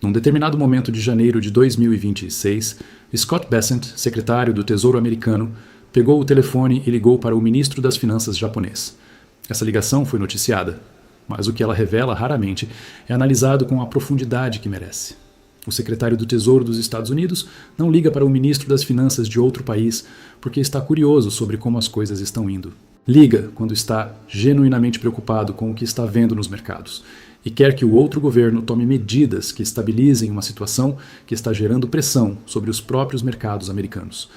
Num determinado momento de janeiro de 2026, Scott Bessent, secretário do Tesouro americano, pegou o telefone e ligou para o ministro das Finanças japonês. Essa ligação foi noticiada, mas o que ela revela raramente é analisado com a profundidade que merece. O secretário do Tesouro dos Estados Unidos não liga para o ministro das Finanças de outro país porque está curioso sobre como as coisas estão indo. Liga quando está genuinamente preocupado com o que está vendo nos mercados e quer que o outro governo tome medidas que estabilizem uma situação que está gerando pressão sobre os próprios mercados americanos.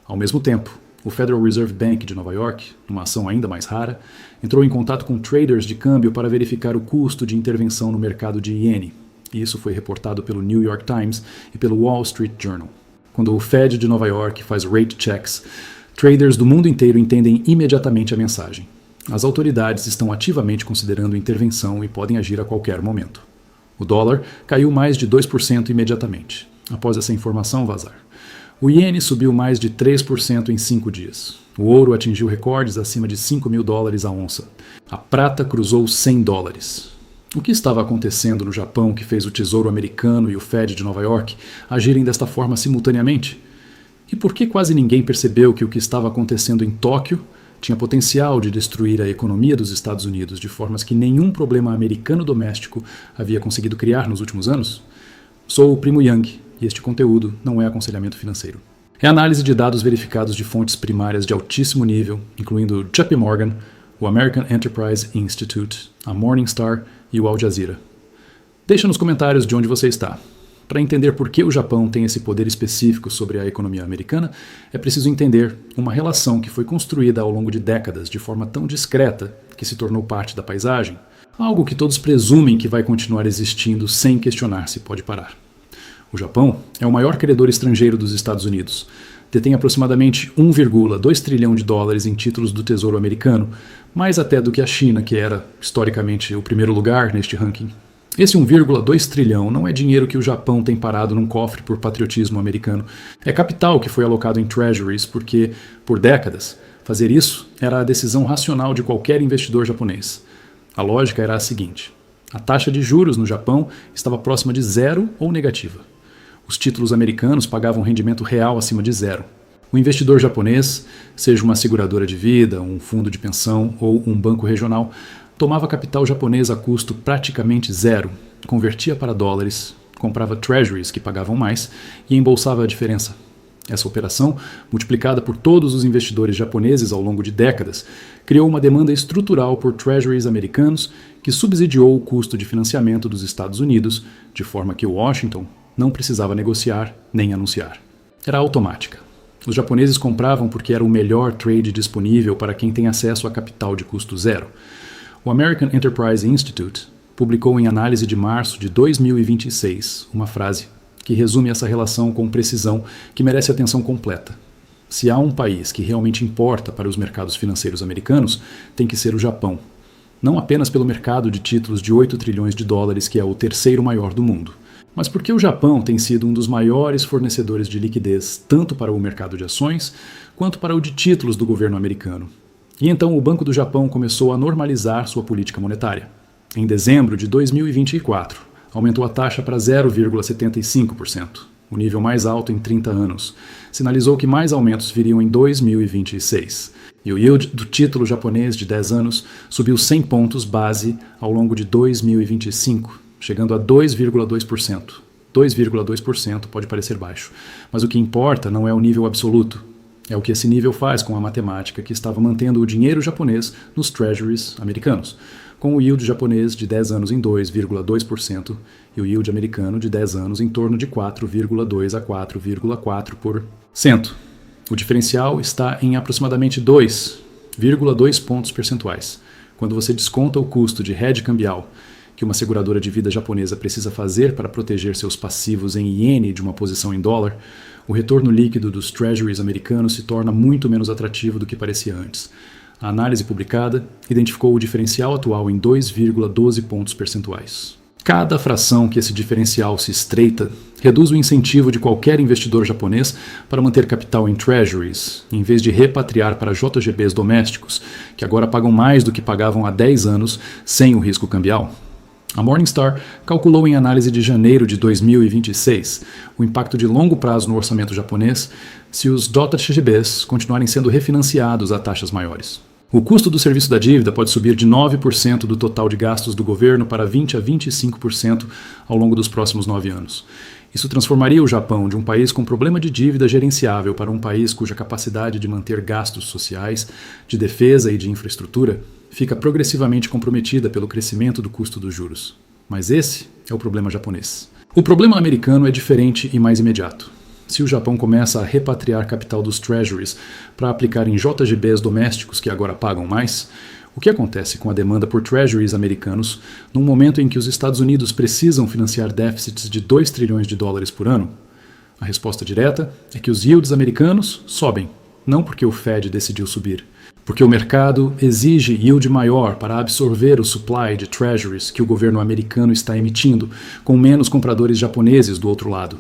Ao mesmo tempo, o Federal Reserve Bank de Nova York, numa ação ainda mais rara, entrou em contato com traders de câmbio para verificar o custo de intervenção no mercado de iene. E isso foi reportado pelo New York Times e pelo Wall Street Journal. Quando o Fed de Nova York faz rate checks, traders do mundo inteiro entendem imediatamente a mensagem. As autoridades estão ativamente considerando intervenção e podem agir a qualquer momento. O dólar caiu mais de 2% imediatamente, após essa informação vazar. O iene subiu mais de 3% em 5 dias. O ouro atingiu recordes acima de $5.000 a onça. A prata cruzou $100. O que estava acontecendo no Japão que fez o Tesouro americano e o Fed de Nova York agirem desta forma simultaneamente? E por que quase ninguém percebeu que o que estava acontecendo em Tóquio tinha potencial de destruir a economia dos Estados Unidos de formas que nenhum problema americano doméstico havia conseguido criar nos últimos anos? Sou o Primo Yang e este conteúdo não é aconselhamento financeiro. É análise de dados verificados de fontes primárias de altíssimo nível, incluindo JP Morgan, o American Enterprise Institute, a Morningstar e o Al Jazeera. Deixa nos comentários de onde você está. Para entender por que o Japão tem esse poder específico sobre a economia americana, é preciso entender uma relação que foi construída ao longo de décadas de forma tão discreta que se tornou parte da paisagem, algo que todos presumem que vai continuar existindo sem questionar se pode parar. O Japão é o maior credor estrangeiro dos Estados Unidos. Detém aproximadamente 1,2 trilhão de dólares em títulos do Tesouro americano, mais até do que a China, que era, historicamente, o primeiro lugar neste ranking. Esse 1,2 trilhão não é dinheiro que o Japão tem parado num cofre por patriotismo americano. É capital que foi alocado em treasuries porque, por décadas, fazer isso era a decisão racional de qualquer investidor japonês. A lógica era a seguinte: a taxa de juros no Japão estava próxima de zero ou negativa. Os títulos americanos pagavam rendimento real acima de zero. O investidor japonês, seja uma seguradora de vida, um fundo de pensão ou um banco regional, tomava capital japonês a custo praticamente zero, convertia para dólares, comprava treasuries que pagavam mais e embolsava a diferença. Essa operação, multiplicada por todos os investidores japoneses ao longo de décadas, criou uma demanda estrutural por treasuries americanos que subsidiou o custo de financiamento dos Estados Unidos, de forma que Washington não precisava negociar nem anunciar. Era automática. Os japoneses compravam porque era o melhor trade disponível para quem tem acesso a capital de custo zero. O American Enterprise Institute publicou em análise de março de 2026 uma frase que resume essa relação com precisão que merece atenção completa. Se há um país que realmente importa para os mercados financeiros americanos, tem que ser o Japão. Não apenas pelo mercado de títulos de 8 trilhões de dólares, que é o terceiro maior do mundo, mas porque o Japão tem sido um dos maiores fornecedores de liquidez tanto para o mercado de ações quanto para o de títulos do governo americano. E então o Banco do Japão começou a normalizar sua política monetária. Em dezembro de 2024, aumentou a taxa para 0,75%, o nível mais alto em 30 anos. Sinalizou que mais aumentos viriam em 2026. E o yield do título japonês de 10 anos subiu 100 pontos base ao longo de 2025, chegando a 2,2%. 2,2% pode parecer baixo, mas o que importa não é o nível absoluto. É o que esse nível faz com a matemática que estava mantendo o dinheiro japonês nos treasuries americanos, com o yield japonês de 10 anos em 2,2% e o yield americano de 10 anos em torno de 4,2% a 4,4%. O diferencial está em aproximadamente 2,2 pontos percentuais. Quando você desconta o custo de hedge cambial que uma seguradora de vida japonesa precisa fazer para proteger seus passivos em iene de uma posição em dólar, o retorno líquido dos treasuries americanos se torna muito menos atrativo do que parecia antes. A análise publicada identificou o diferencial atual em 2,12 pontos percentuais. Cada fração que esse diferencial se estreita reduz o incentivo de qualquer investidor japonês para manter capital em treasuries, em vez de repatriar para JGBs domésticos, que agora pagam mais do que pagavam há 10 anos sem o risco cambial. A Morningstar calculou em análise de janeiro de 2026 o impacto de longo prazo no orçamento japonês se os JGBs continuarem sendo refinanciados a taxas maiores. O custo do serviço da dívida pode subir de 9% do total de gastos do governo para 20% a 25% ao longo dos próximos 9 anos. Isso transformaria o Japão de um país com problema de dívida gerenciável para um país cuja capacidade de manter gastos sociais, de defesa e de infraestrutura fica progressivamente comprometida pelo crescimento do custo dos juros. Mas esse é o problema japonês. O problema americano é diferente e mais imediato. Se o Japão começa a repatriar capital dos treasuries para aplicar em JGBs domésticos que agora pagam mais, o que acontece com a demanda por treasuries americanos num momento em que os Estados Unidos precisam financiar déficits de 2 trilhões de dólares por ano? A resposta direta é que os yields americanos sobem, não porque o Fed decidiu subir, porque o mercado exige yield maior para absorver o supply de treasuries que o governo americano está emitindo, com menos compradores japoneses do outro lado.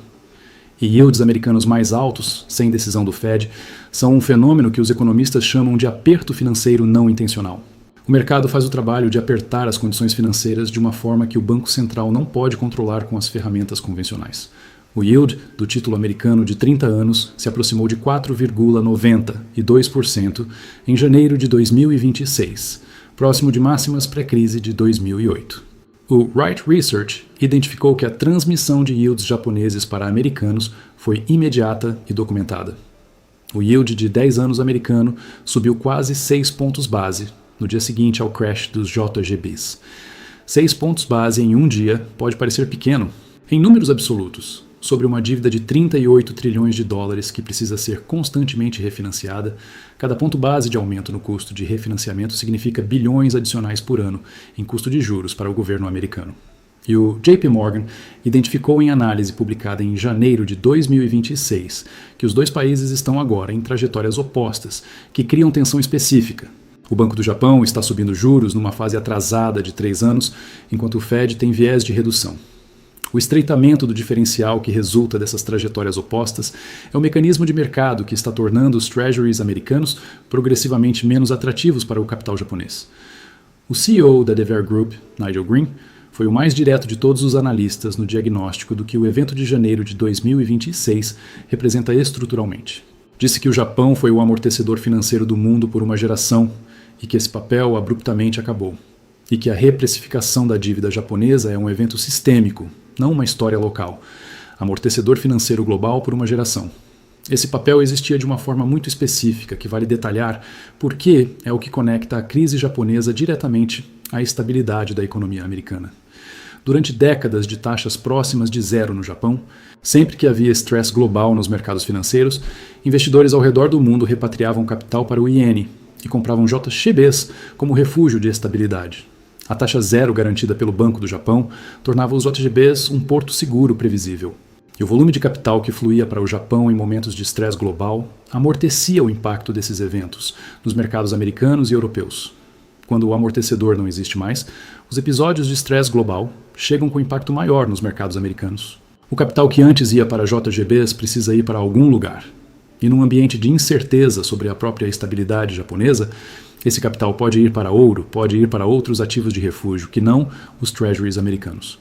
E yields americanos mais altos, sem decisão do Fed, são um fenômeno que os economistas chamam de aperto financeiro não intencional. O mercado faz o trabalho de apertar as condições financeiras de uma forma que o Banco Central não pode controlar com as ferramentas convencionais. O yield do título americano de 30 anos se aproximou de 4,92% em janeiro de 2026, próximo de máximas pré-crise de 2008. O Wright Research identificou que a transmissão de yields japoneses para americanos foi imediata e documentada. O yield de 10 anos americano subiu quase 6 pontos base no dia seguinte ao crash dos JGBs. 6 pontos base em um dia pode parecer pequeno. Em números absolutos, sobre uma dívida de 38 trilhões de dólares que precisa ser constantemente refinanciada, cada ponto base de aumento no custo de refinanciamento significa bilhões adicionais por ano em custo de juros para o governo americano. E o JP Morgan identificou em análise publicada em janeiro de 2026 que os dois países estão agora em trajetórias opostas, que criam tensão específica. O Banco do Japão está subindo juros numa fase atrasada de 3 anos, enquanto o Fed tem viés de redução. O estreitamento do diferencial que resulta dessas trajetórias opostas é um mecanismo de mercado que está tornando os treasuries americanos progressivamente menos atrativos para o capital japonês. O CEO da Dever Group, Nigel Green, foi o mais direto de todos os analistas no diagnóstico do que o evento de janeiro de 2026 representa estruturalmente. Disse que o Japão foi o amortecedor financeiro do mundo por uma geração e que esse papel abruptamente acabou. E que a reprecificação da dívida japonesa é um evento sistêmico, não uma história local. Amortecedor financeiro global por uma geração. Esse papel existia de uma forma muito específica, que vale detalhar porque é o que conecta a crise japonesa diretamente à estabilidade da economia americana. Durante décadas de taxas próximas de zero no Japão, sempre que havia estresse global nos mercados financeiros, investidores ao redor do mundo repatriavam capital para o iene e compravam JGBs como refúgio de estabilidade. A taxa zero garantida pelo Banco do Japão tornava os JGBs um porto seguro previsível. E o volume de capital que fluía para o Japão em momentos de estresse global amortecia o impacto desses eventos nos mercados americanos e europeus. Quando o amortecedor não existe mais, os episódios de estresse global chegam com impacto maior nos mercados americanos. O capital que antes ia para JGBs precisa ir para algum lugar. E num ambiente de incerteza sobre a própria estabilidade japonesa, esse capital pode ir para ouro, pode ir para outros ativos de refúgio, que não os treasuries americanos.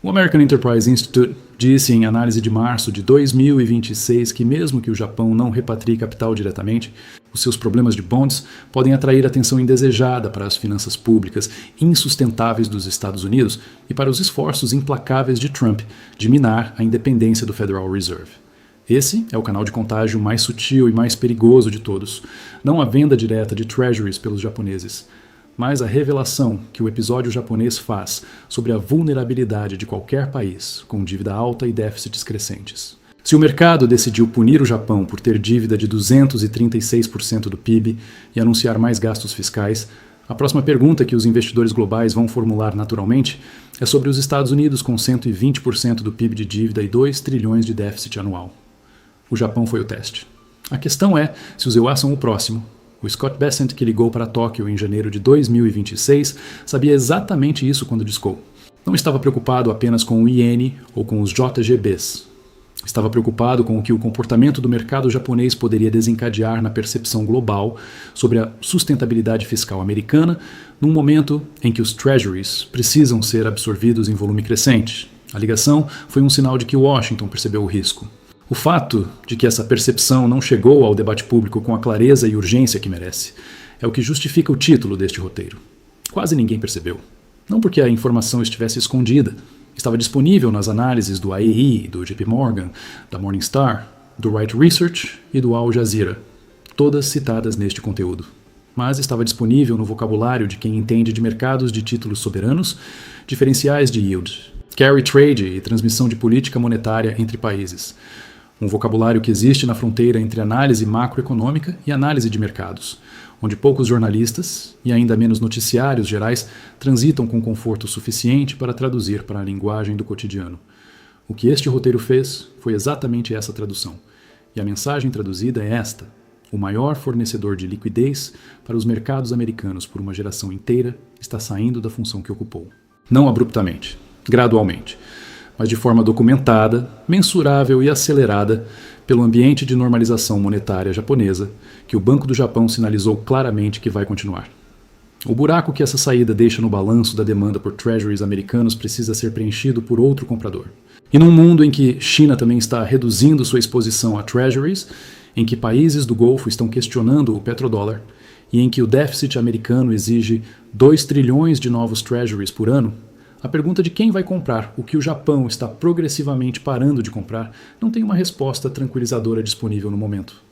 O American Enterprise Institute disse em análise de março de 2026 que mesmo que o Japão não repatrie capital diretamente, os seus problemas de bonds podem atrair atenção indesejada para as finanças públicas insustentáveis dos Estados Unidos e para os esforços implacáveis de Trump de minar a independência do Federal Reserve. Esse é o canal de contágio mais sutil e mais perigoso de todos, não a venda direta de treasuries pelos japoneses, mas a revelação que o episódio japonês faz sobre a vulnerabilidade de qualquer país com dívida alta e déficits crescentes. Se o mercado decidiu punir o Japão por ter dívida de 236% do PIB e anunciar mais gastos fiscais, a próxima pergunta que os investidores globais vão formular naturalmente é sobre os Estados Unidos com 120% do PIB de dívida e 2 trilhões de déficit anual. O Japão foi o teste. A questão é se os EUA são o próximo. O Scott Bessent, que ligou para Tóquio em janeiro de 2026, sabia exatamente isso quando discou. Não estava preocupado apenas com o iene ou com os JGBs. Estava preocupado com o que o comportamento do mercado japonês poderia desencadear na percepção global sobre a sustentabilidade fiscal americana num momento em que os treasuries precisam ser absorvidos em volume crescente. A ligação foi um sinal de que Washington percebeu o risco. O fato de que essa percepção não chegou ao debate público com a clareza e urgência que merece é o que justifica o título deste roteiro. Quase ninguém percebeu. Não porque a informação estivesse escondida. Estava disponível nas análises do AEI, do JP Morgan, da Morningstar, do Wright Research e do Al Jazeera, todas citadas neste conteúdo. Mas estava disponível no vocabulário de quem entende de mercados de títulos soberanos, diferenciais de yield, carry trade e transmissão de política monetária entre países. Um vocabulário que existe na fronteira entre análise macroeconômica e análise de mercados, onde poucos jornalistas e ainda menos noticiários gerais transitam com conforto suficiente para traduzir para a linguagem do cotidiano. O que este roteiro fez foi exatamente essa tradução. E a mensagem traduzida é esta: o maior fornecedor de liquidez para os mercados americanos por uma geração inteira está saindo da função que ocupou. Não abruptamente, gradualmente, mas de forma documentada, mensurável e acelerada pelo ambiente de normalização monetária japonesa, que o Banco do Japão sinalizou claramente que vai continuar. O buraco que essa saída deixa no balanço da demanda por treasuries americanos precisa ser preenchido por outro comprador. E num mundo em que China também está reduzindo sua exposição a treasuries, em que países do Golfo estão questionando o petrodólar, e em que o déficit americano exige 2 trilhões de novos treasuries por ano, a pergunta de quem vai comprar o que o Japão está progressivamente parando de comprar não tem uma resposta tranquilizadora disponível no momento.